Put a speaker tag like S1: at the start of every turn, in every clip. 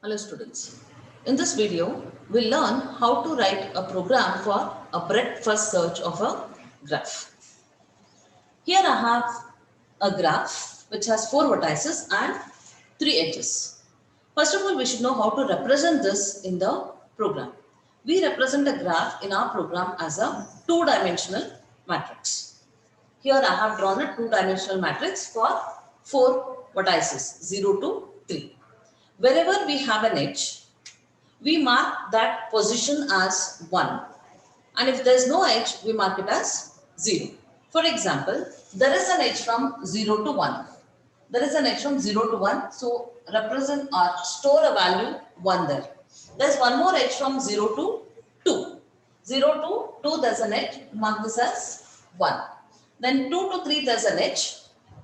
S1: Hello students. In this video, we'll learn how to write a program for a breadth first search of a graph. Here I have a graph which has 4 vertices and 3 edges. First of all, we should know how to represent this in the program. We represent a graph in our program as a two-dimensional matrix. Here I have drawn a two-dimensional matrix for 4 vertices 0 to 3. Wherever we have an edge, we mark that position as 1, and if there is no edge, we mark it as 0. For example, there is an edge from 0 to 1. There is an edge from 0 to 1, so represent or store a value 1 there. There is one more edge from 0 to 2. 0 to 2 there is an edge, mark this as 1. Then 2 to 3 there is an edge,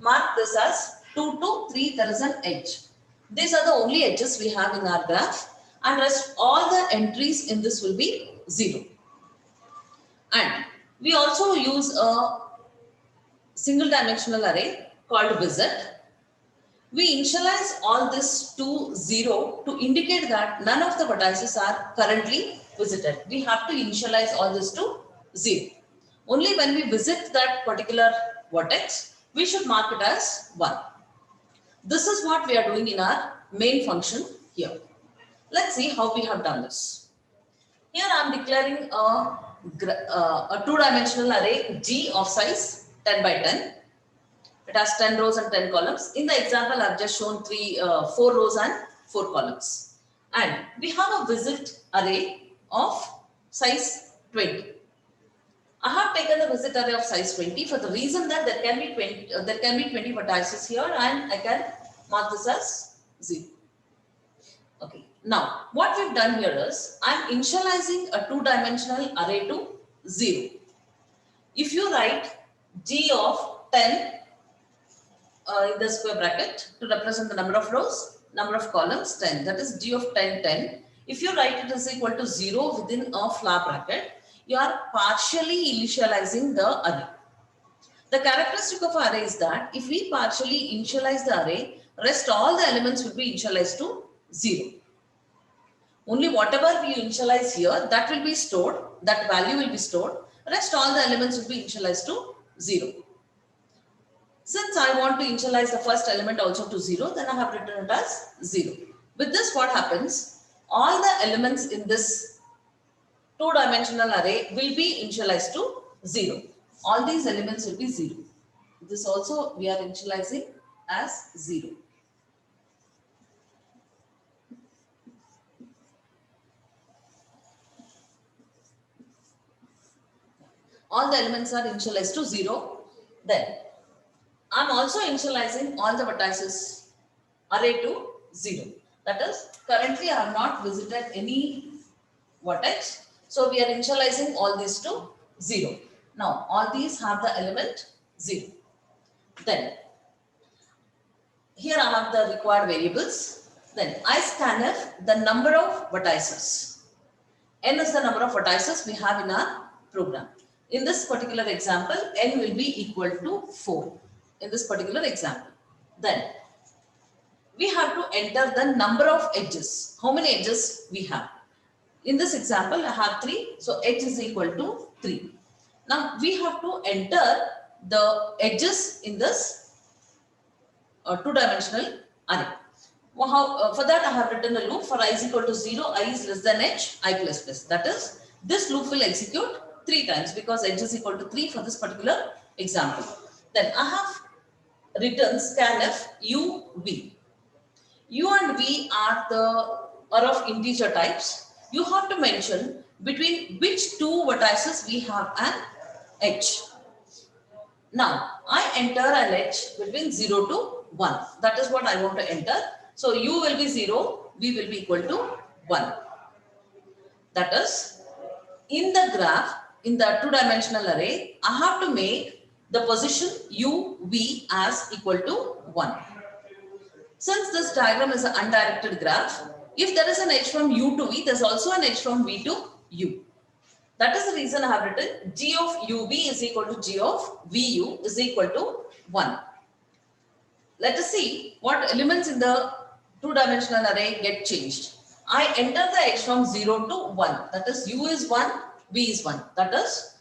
S1: mark this as 2 to 3 there is an edge. These are the only edges we have in our graph, and rest all the entries in this will be 0. And we also use a single dimensional array called visit. We initialize all this to 0 to indicate that none of the vertices are currently visited. We have to initialize all this to 0. Only when we visit that particular vertex, we should mark it as 1. This is what we are doing in our main function here. Let's see how we have done this. Here I am declaring a two-dimensional array G of size 10 by 10. It has 10 rows and 10 columns. In the example, I have just shown 4 rows and 4 columns. And we have a visit array of size 20. I have taken the visit array of size 20 for the reason that there can be 20 vertices here, and I can mark this as 0. Okay. Now, what we've done here is I'm initializing a two-dimensional array to 0. If you write G of 10 in the square bracket to represent the number of rows, number of columns 10, that is G of 10, 10. If you write it is equal to 0 within a flower bracket, you are partially initializing the array. The characteristic of array is that if we partially initialize the array, rest all the elements will be initialized to 0. Only whatever we initialize here, that will be stored, that value will be stored. Rest all the elements will be initialized to 0. Since I want to initialize the first element also to 0, then I have written it as 0. With this, what happens? All the elements in this two-dimensional array will be initialized to 0. All these elements will be 0. This also we are initializing as 0. All the elements are initialized to 0. Then I'm also initializing all the vertices array to 0. That is, currently I have not visited any vertex. So we are initializing all these to 0. Now all these have the element 0. Then here I have the required variables. Then I scanf the number of vertices. N is the number of vertices we have in our program. In this particular example, N will be equal to 4. In this particular example. Then we have to enter the number of edges. How many edges we have? In this example, I have 3. So edge is equal to 3. Now we have to enter the edges in this two-dimensional array. Well, for that I have written a loop. For I is equal to 0, I is less than edge, I plus plus. That is, this loop will execute 3 times because edge is equal to 3 for this particular example. Then I have written scanf u, v. U and v are of integer types. You have to mention between which two vertices we have an edge. Now, I enter an edge between 0 to 1. That is what I want to enter. So, u will be 0, v will be equal to 1. That is, in the graph, in the two-dimensional array, I have to make the position u, v as equal to 1. Since this diagram is an undirected graph, if there is an edge from u to v, there is also an edge from v to u. That is the reason I have written g of uv is equal to g of vu is equal to 1. Let us see what elements in the two-dimensional array get changed. I enter the edge from 0 to 1. That is u is 1, v is 1. That is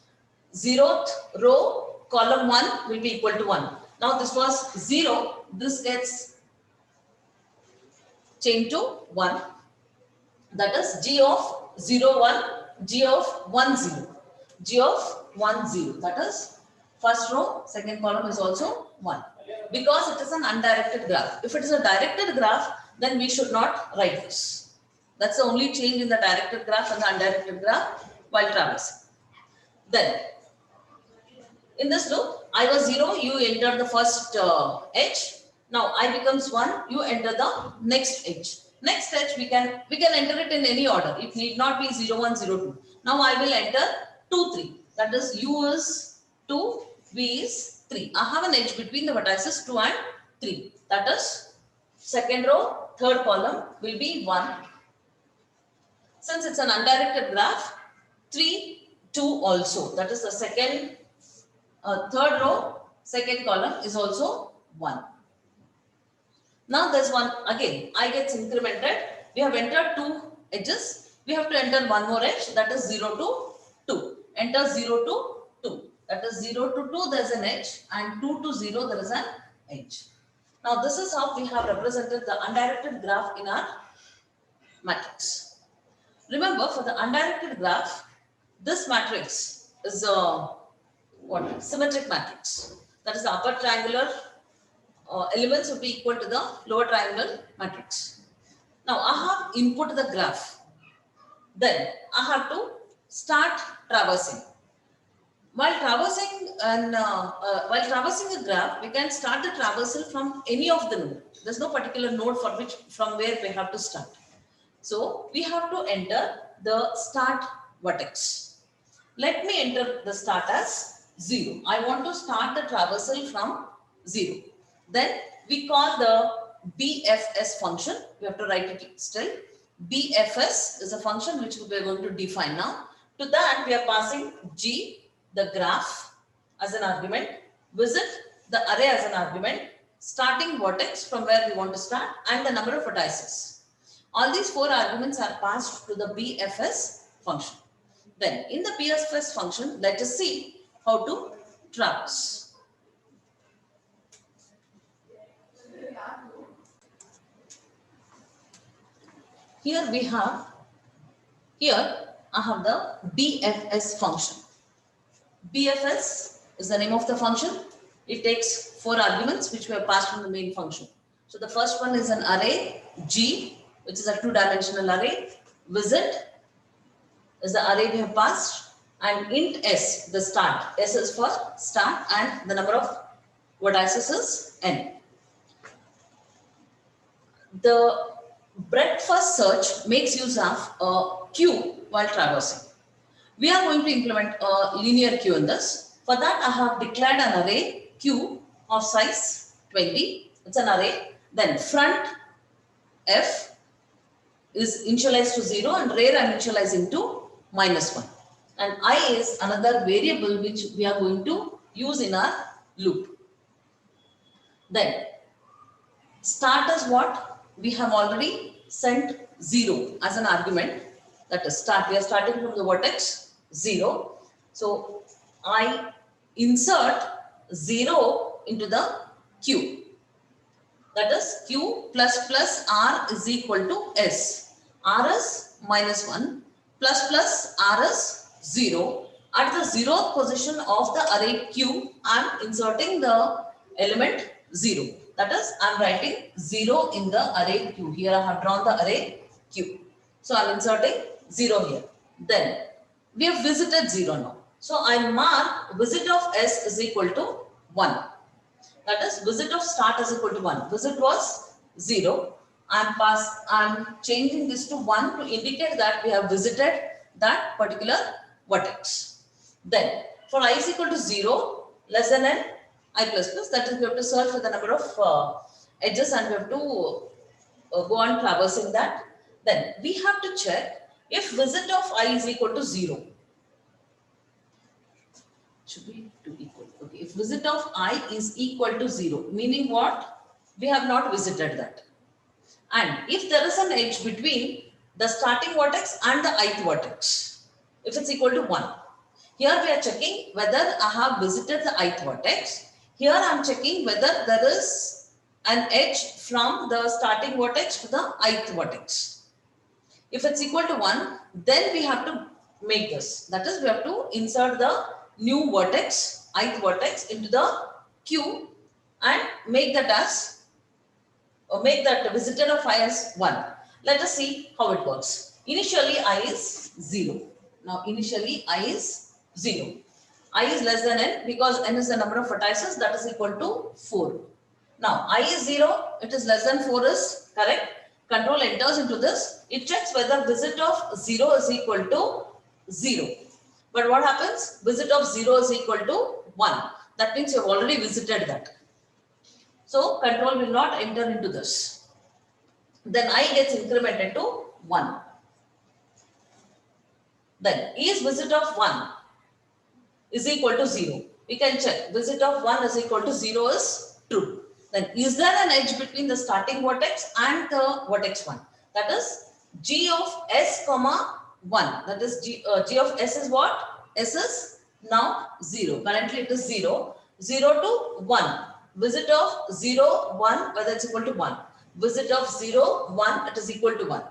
S1: 0th row, column 1 will be equal to 1. Now this was 0. This gets changed to 1. That is g of 0, 1, g of 1, 0. G of 1, 0. That is first row, second column is also 1. Because it is an undirected graph. If it is a directed graph, then we should not write this. That's the only change in the directed graph and the undirected graph while traversing. Then, in this loop, I was 0, you enter the first edge. Now I becomes 1, you enter the next edge. Next edge, we can enter it in any order. It need not be 0, 1, 0, 2. Now I will enter 2, 3. That is u is 2, v is 3. I have an edge between the vertices 2 and 3. That is second row, third column will be 1. Since it's an undirected graph, 3, 2 also. That is the second, third row, second column is also 1. Now there's one again. I gets incremented. We have entered 2 edges. We have to enter one more edge. That is 0 to 2. Enter 0 to 2. That is 0 to 2 there is an edge, and 2 to 0 there is an edge. Now this is how we have represented the undirected graph in our matrix. Remember, for the undirected graph, this matrix is a symmetric matrix. That is the upper triangular elements would be equal to the lower triangular matrix. Now I have input the graph. Then I have to start traversing. While traversing a graph, we can start the traversal from any of the node. There's no particular node from where we have to start. So we have to enter the start vertex. Let me enter the start as 0. I want to start the traversal from 0. Then we call the BFS function. We have to write it still. BFS is a function which we are going to define now. To that we are passing G, the graph, as an argument, visit, the array as an argument, starting vertex from where we want to start, and the number of vertices. All these 4 arguments are passed to the BFS function. Then in the BFS function, let us see how to traverse. Here I have the BFS function. BFS is the name of the function. It takes 4 arguments which were passed from the main function. So the first one is an array G, which is a 2-dimensional array. Visit is the array we have passed, and int S, the start. S is for start, and the number of vertices is n. The breadth first search makes use of a queue while traversing. We are going to implement a linear queue in this. For that, I have declared an array Q of size 20. It's an array. Then front F is initialized to 0 and rear I'm initializing to -1. And I is another variable which we are going to use in our loop. Then start is what? We have already sent 0 as an argument. That is start. We are starting from the vertex 0. So I insert 0 into the queue. That is Q plus R is equal to S. R is -1 plus R is 0. At the 0th position of the array Q, I am inserting the element 0. That is, I am writing 0 in the array Q. Here I have drawn the array Q. So I am inserting 0 here. Then we have visited 0 now. So I mark visit of S is equal to 1. That is, visit of start is equal to 1. Visit was 0. I'm changing this to 1 to indicate that we have visited that particular vertex. Then for I is equal to 0, less than n, I plus plus, that is we have to search for the number of edges and we have to go on traversing that. Then we have to check if visit of I is equal to 0. Should be 2 equal. Okay, if visit of I is equal to 0, meaning what? We have not visited that. And if there is an edge between the starting vertex and the ith vertex, if it's equal to 1, here we are checking whether I have visited the ith vertex. Here I am checking whether there is an edge from the starting vertex to the ith vertex. If it's equal to 1, then we have to make this. That is, we have to insert the new vertex, ith vertex, into the queue and make that as, or make that visited of I as 1. Let us see how it works. Initially I is 0. Now initially I is 0. I is less than n because n is the number of vertices, that is equal to 4. Now I is 0, it is less than 4 is correct. Control enters into this. It checks whether visit of 0 is equal to 0. But what happens? Visit of 0 is equal to 1. That means you have already visited that. So control will not enter into this. Then I gets incremented to 1. Then is visit of 1 is equal to 0. We can check. Visit of 1 is equal to 0 is true. Then is there an edge between the starting vertex and the vertex 1? That is g of s comma 1. That is g of s is what? S is now 0. Currently it is 0. 0 to 1. Visit of 0, 1, whether it's equal to 1. Visit of 0, 1, it is equal to 1.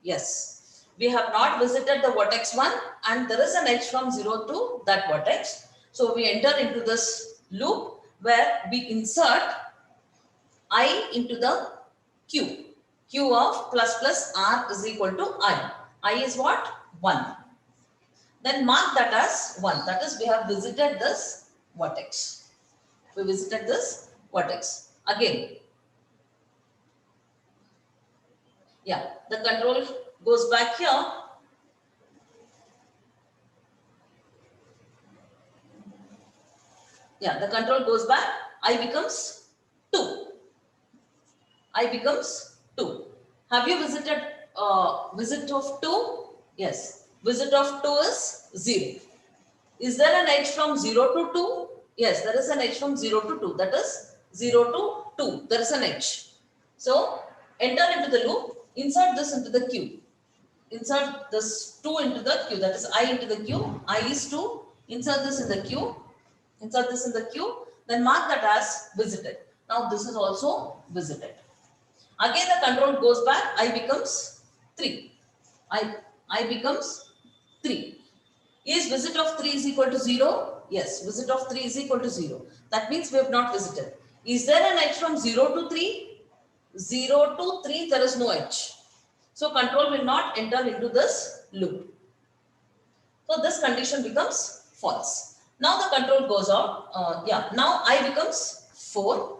S1: Yes. We have not visited the vertex 1 and there is an edge from 0 to that vertex. So we enter into this loop where we insert I into the Q. Q of plus plus R is equal to I. I is what? 1. Then mark that as 1. That is, we have visited this vertex. We visited this vertex. Again. Yeah, the control goes back here. Yeah, the control goes back. I becomes 2. I becomes 2. Have you visited visit of 2? Yes. Visit of 2 is 0. Is there an edge from 0 to 2? Yes, there is an edge from 0 to 2. That is 0 to 2. There is an edge. So enter into the loop. Insert this into the queue. Insert this 2 into the queue. That is I into the queue. I is 2. Insert this in the queue. Insert this in the queue. Then mark that as visited. Now this is also visited. Again the control goes back. I becomes 3. I becomes 3. Is visit of 3 is equal to 0? Yes, visit of 3 is equal to 0. That means we have not visited. Is there an edge from 0 to 3? 0 to 3, there is no edge. So control will not enter into this loop. So this condition becomes false. Now the control goes out. Now I becomes 4.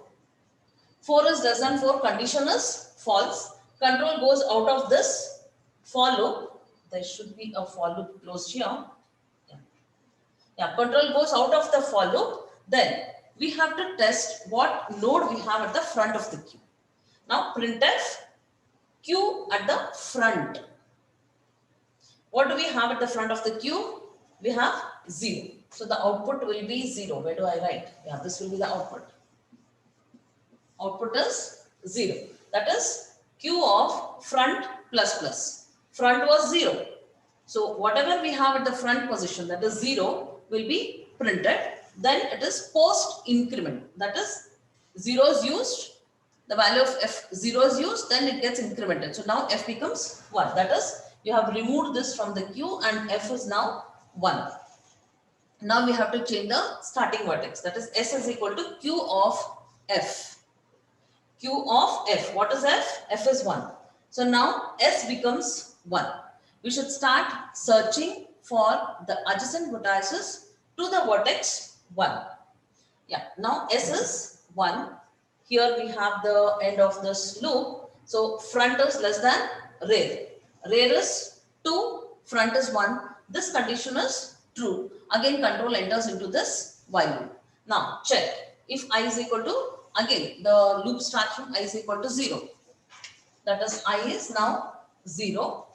S1: 4 is less than 4. Condition is false. Control goes out of this for loop. There should be a for loop closed here. Control goes out of the for loop. Then we have to test what node we have at the front of the queue. Now printf queue at the front. What do we have at the front of the queue? We have 0. So the output will be 0. Where do I write? Yeah, this will be the output. Output is 0. That is queue of front plus plus. Front was 0. So whatever we have at the front position, that is 0, will be printed. Then it is post increment. That is 0 is used. The value of f0 is used. Then it gets incremented. So now f becomes 1. That is, you have removed this from the queue and f is now 1. Now we have to change the starting vertex. That is s is equal to q of f. Q of f. What is f? F is 1. So now s becomes 1. We should start searching for the adjacent vertices to the vertex 1. Yeah, now s is 1. Here we have the end of this loop. So front is less than rear. Rear is 2, front is 1. This condition is true. Again control enters into this while loop. Now check. If I is equal to, again the loop starts from I is equal to 0. That is I is now 0.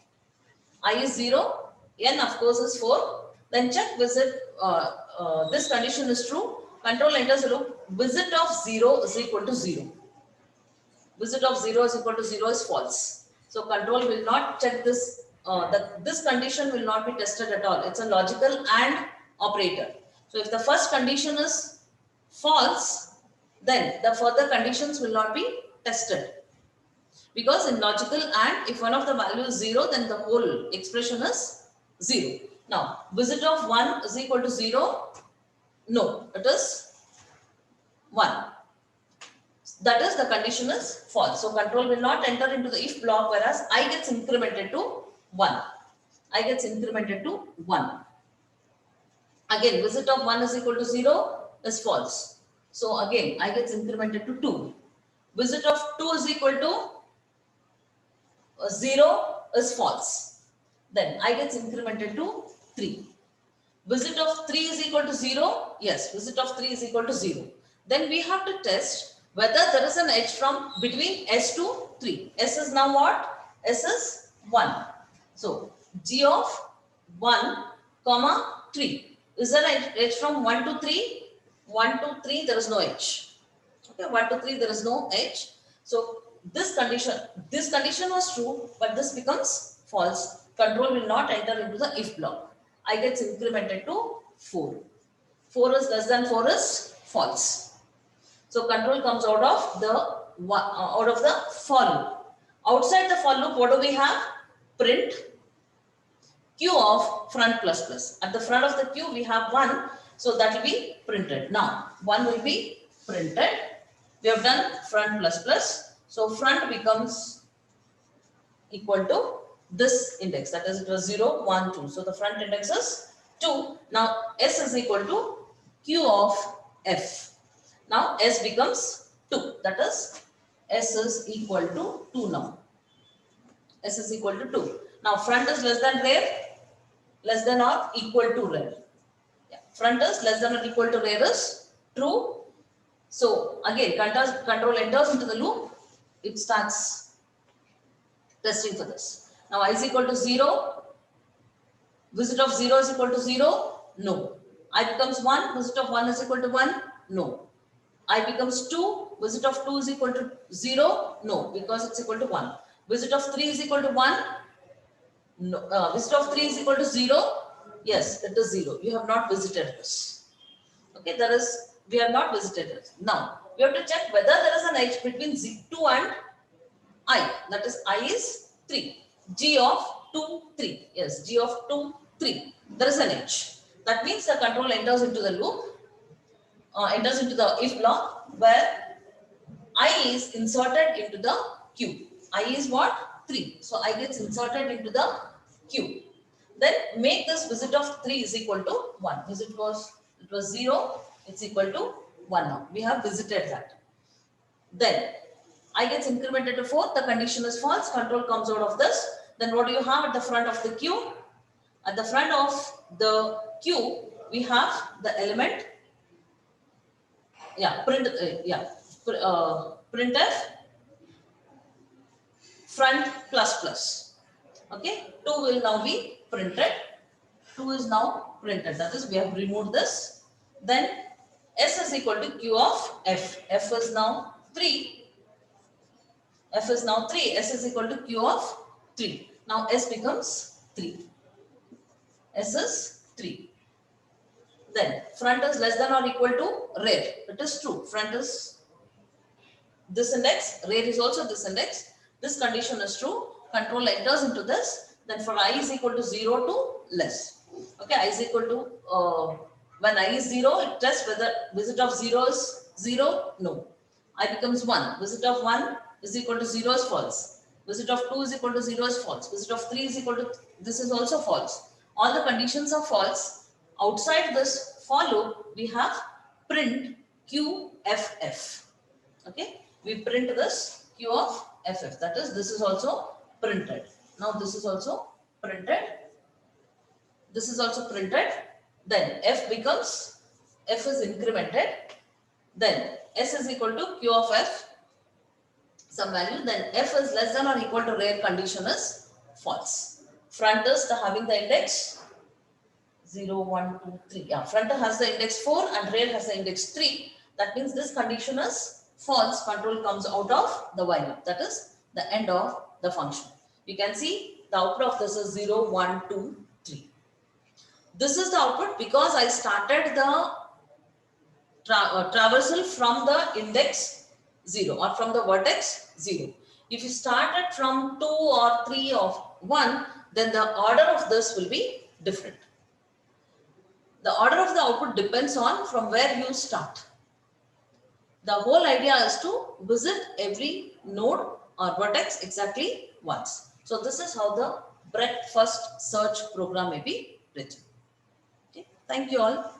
S1: I is 0. N of course is 4. Then check visit. This condition is true. Control enters the loop. Visit of 0 is equal to 0. visit of 0 is equal to 0 is false. So control will not check this, this condition will not be tested at all. It's a logical AND operator. So if the first condition is false, then the further conditions will not be tested. Because in logical AND, if one of the value is 0, then the whole expression is 0. Now, visit of 1 is equal to 0. No, it is 1. That is, the condition is false. So control will not enter into the if block, whereas I gets incremented to 1. I gets incremented to 1. Again, visit of 1 is equal to 0 is false. So again, I gets incremented to 2. Visit of 2 is equal to 0 is false. Then I gets incremented to 3. Visit of 3 is equal to 0. Yes, visit of 3 is equal to 0. Then we have to test whether there is an edge from between S to 3. S is now what? S is 1. So G of 1, comma 3. Is there an edge from 1 to 3? 1 to 3, there is no edge. Okay, 1 to 3, there is no edge. So this condition was true, but this becomes false. Control will not enter into the if block. I gets incremented to 4. 4 is less than 4 is false. So control comes out of the for loop. Outside the for loop, what do we have? Print q of front plus plus. At the front of the q, we have 1, so that will be printed. Now 1 will be printed. We have done front plus plus. So front becomes equal to this index, that is, it was 0, 1, 2. So the front index is 2. Now S is equal to q of f. Now S becomes 2. That is, S is equal to 2 now. S is equal to 2. Now front is less than rear, less than or equal to rear. Yeah. Front is less than or equal to rear is true. So again, control enters into the loop. It starts testing for this. Now I is equal to 0. Visit of 0 is equal to 0. No. I becomes 1. Visit of 1 is equal to 1. No. I becomes 2. Visit of 2 is equal to 0. No, because it's equal to 1. Visit of 3 is equal to 1. No. Visit of 3 is equal to 0. Yes, it is 0. You have not visited this. Okay, we have not visited it. Now, we have to check whether there is an edge between 2 and I. That is, I is 3. G of 2, 3. Yes, G of 2, 3. There is an edge. That means the control enters into the loop, enters into the if block, where I is inserted into the Q. I is what? 3. So I gets inserted into the Q. Then make this visit of 3 is equal to 1. It was 0. It's equal to 1 now. We have visited that. Then I gets incremented to 4. The condition is false. Control comes out of this. Then what do you have at the front of the Q? At the front of the Q, we have the element. Yeah, printf front plus plus. Okay, 2 will now be printed. 2 is now printed. That is, we have removed this. Then S is equal to Q of F. F is now 3. F is now 3. S is equal to Q of 3. Now S becomes 3. S is 3. Then front is less than or equal to rear. It is true. Front is this index. Rear is also this index. This condition is true. Control enters into this. Then for I is equal to 0 to less. Okay, I is equal to, when I is 0, it tests whether visit of 0 is 0. No. I becomes 1. Visit of 1 is equal to 0 is false. Visit of 2 is equal to 0 is false. Visit of 3 is equal to, this is also false. All the conditions are false. Outside this for loop, we have print QFF. Okay, we print this Q of FF. That is, this is also printed. Now this is also printed. This is also printed. Then F is incremented. Then S is equal to Q of F, some value. Then F is less than or equal to rear condition is false. Front is having the index 0, 1, 2, 3. Yeah, front has the index 4 and rear has the index 3. That means this condition is false, control comes out of the while loop. That is the end of the function. You can see the output of this is 0, 1, 2, 3. This is the output because I started the traversal from the index 0 or from the vertex 0. If you started from 2 or 3 or 1, then the order of this will be different. The order of the output depends on from where you start. The whole idea is to visit every node or vertex exactly once. So this is how the breadth first search program may be written. Okay. Thank you all.